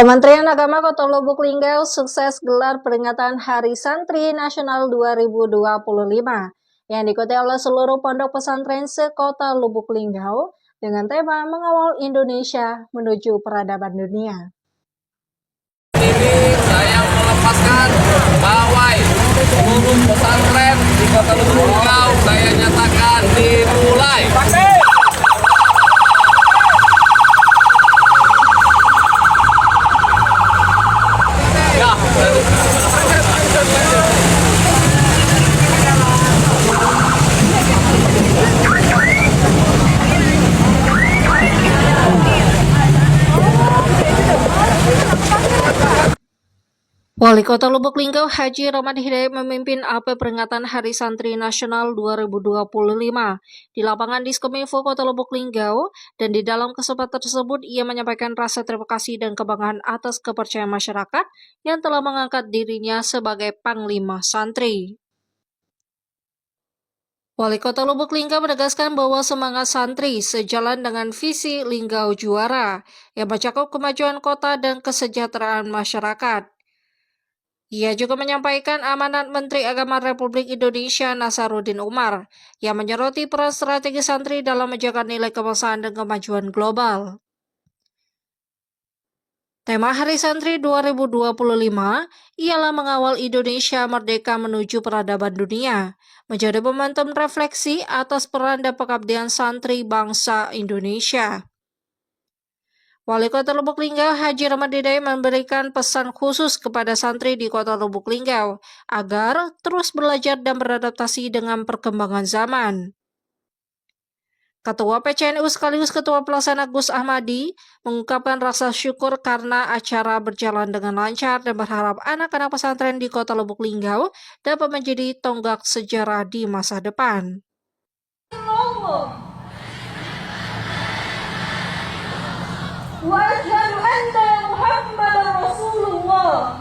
Kementerian Agama Kota Lubuk Linggau sukses gelar peringatan Hari Santri Nasional 2025 yang diikuti oleh seluruh pondok pesantren se-Kota Lubuk Linggau dengan tema Mengawal Indonesia menuju Peradaban Dunia. Ini saya melepaskan pawai seluruh pesantren di Kota Lubuk Linggau. Saya nyatakan dimulai. Wali Kota Lubuk Linggau Haji Rahmat Hidayat memimpin apel peringatan Hari Santri Nasional 2025 di lapangan Diskominfo Kota Lubuk Linggau, dan di dalam kesempatan tersebut ia menyampaikan rasa terima kasih dan kebanggaan atas kepercayaan masyarakat yang telah mengangkat dirinya sebagai Panglima Santri. Wali Kota Lubuk Linggau menegaskan bahwa semangat santri sejalan dengan visi Linggau Juara yang mencakup kemajuan kota dan kesejahteraan masyarakat. Ia juga menyampaikan amanat Menteri Agama Republik Indonesia Nasaruddin Umar yang menyoroti peran strategi santri dalam menjaga nilai kebangsaan dan kemajuan global. Tema Hari Santri 2025 ialah mengawal Indonesia merdeka menuju peradaban dunia, menjadi momentum refleksi atas peran dan pengabdian santri bangsa Indonesia. Wali Kota Lubuk Linggau Haji Rahmat Hidayat memberikan pesan khusus kepada santri di Kota Lubuk Linggau agar terus belajar dan beradaptasi dengan perkembangan zaman. Ketua PCNU sekaligus Ketua Pelaksana Gus Ahmadi mengungkapkan rasa syukur karena acara berjalan dengan lancar dan berharap anak-anak pesantren di Kota Lubuk Linggau dapat menjadi tonggak sejarah di masa depan. Wa asyhadu anna Muhammadar Rasulullah.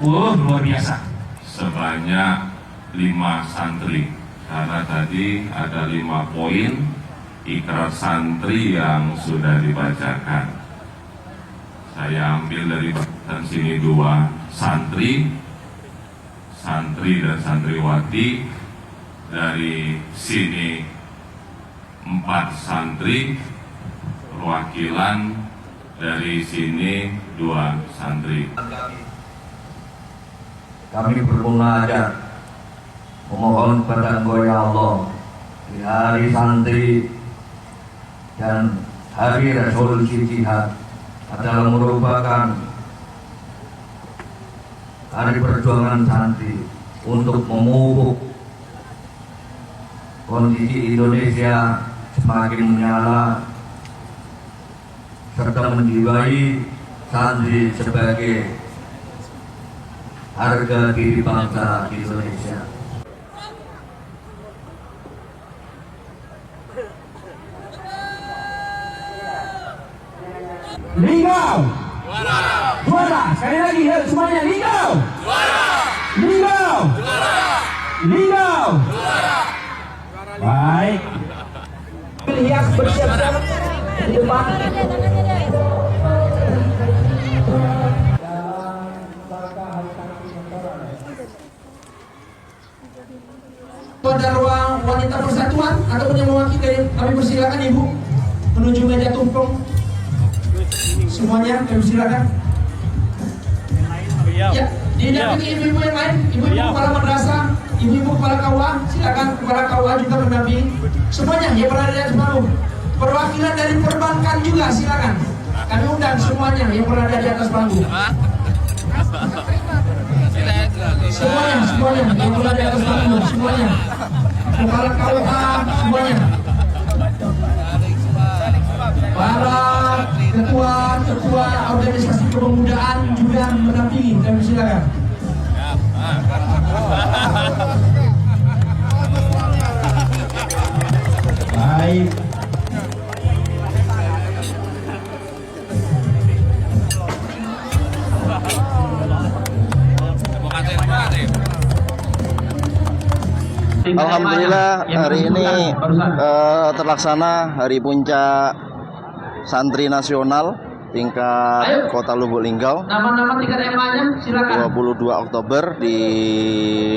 Luar biasa. Sebanyak 5 santri, karena tadi ada 5 poin ikrar santri yang sudah dibacakan. Saya ambil dari sini 2 santri dan santriwati. Dari sini 4 santri, perwakilan dari sini 2 santri. Kami bermunajat memohon kepada Engkau ya Allah di hari santri dan hari resolusi jihad adalah merupakan hari perjuangan santri untuk memupuk kondisi Indonesia semakin menyala serta menjiwai santri sebagai harga diri bangsa Indonesia. Linggau juara. Sekali lagi ya semuanya, Linggau juara. Linggau juara. Linggau juara. Baik. Hias bersiap-siap di depan. Pada ruang wanita persatuan ataupun yang mewakili, kami persilakan Ibu menuju meja tumpeng. Semuanya kami persilakan. Ya, didampingi ibu-ibu yang lain, ibu-ibu kepala madrasah, ibu-ibu kepala KUA, silakan kepala KUA juga mendampingi. Semuanya yang berada di atas panggung. Perwakilan dari perbankan juga silakan. Kami undang semuanya yang berada di atas panggung. Semuanya yang berada di atas panggung, semuanya. Kepala KUA semuanya. Para ketua organisasi kepemudaan juga mendampingi. Kami silakan. Baik. Alhamdulillah. Alhamdulillah hari ini terlaksana hari puncak santri nasional tingkat Kota Lubuk Linggau. Nama-nama tingkat EMA-nya silakan. 22 Oktober di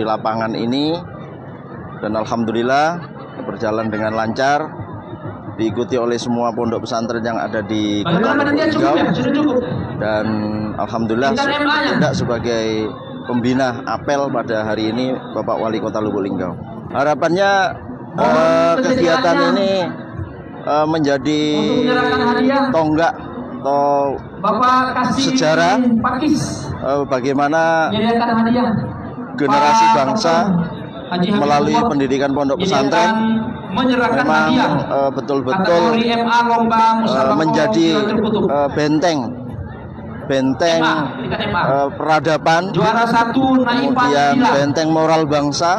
lapangan ini, dan alhamdulillah berjalan dengan lancar, diikuti oleh semua pondok pesantren yang ada di Kota Lubuk Linggau, dan alhamdulillah tidak sebagai pembina apel pada hari ini Bapak Wali Kota Lubuk Linggau. Harapannya kegiatan ini menjadi tonggak atau sejarah bagaimana generasi bangsa melalui pendidikan pondok pesantren memang betul-betul menjadi benteng peradaban, kemudian benteng moral bangsa,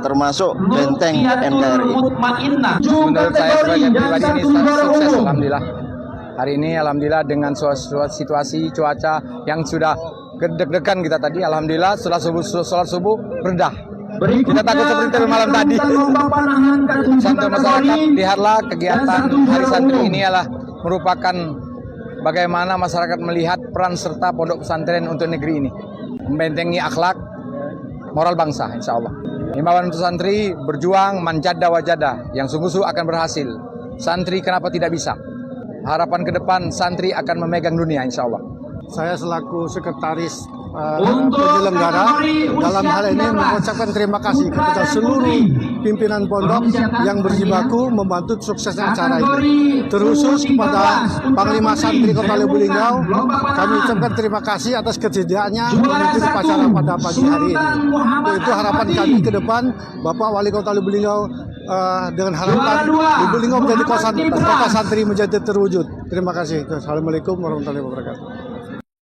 termasuk benteng NKRI. Menurut saya sebagai pribadi ini sukses, alhamdulillah. Hari ini alhamdulillah dengan situasi cuaca yang sudah deg-degan kita tadi, alhamdulillah setelah sholat subuh berdah. Kita takut seperti malam tadi. Untuk masyarakat, lihatlah kegiatan Hari Santri ini adalah merupakan bagaimana masyarakat melihat peran serta pondok pesantren untuk negeri ini, membentengi akhlak moral bangsa, insya Allah. Himbauan untuk santri berjuang manjada wajada, yang sungguh-sungguh akan berhasil. Santri kenapa tidak bisa? Harapan ke depan santri akan memegang dunia, insya Allah. Saya selaku sekretaris penyelenggara dalam hal ini mengucapkan terima kasih kepada seluruh pimpinan pondok yang berjibaku membantu suksesnya acara ini. Terkhusus kepada Panglima Santri Kota Lubuk Linggau, kami ucapkan terima kasih atas kesediaannya memimpin upacara pada pagi hari ini. Itu harapan kami ke depan, Bapak Wali Kota Lubuk Linggau, dengan harapan Lubuk Linggau menjadi kota santri menjadi terwujud. Terima kasih. Assalamualaikum warahmatullahi wabarakatuh.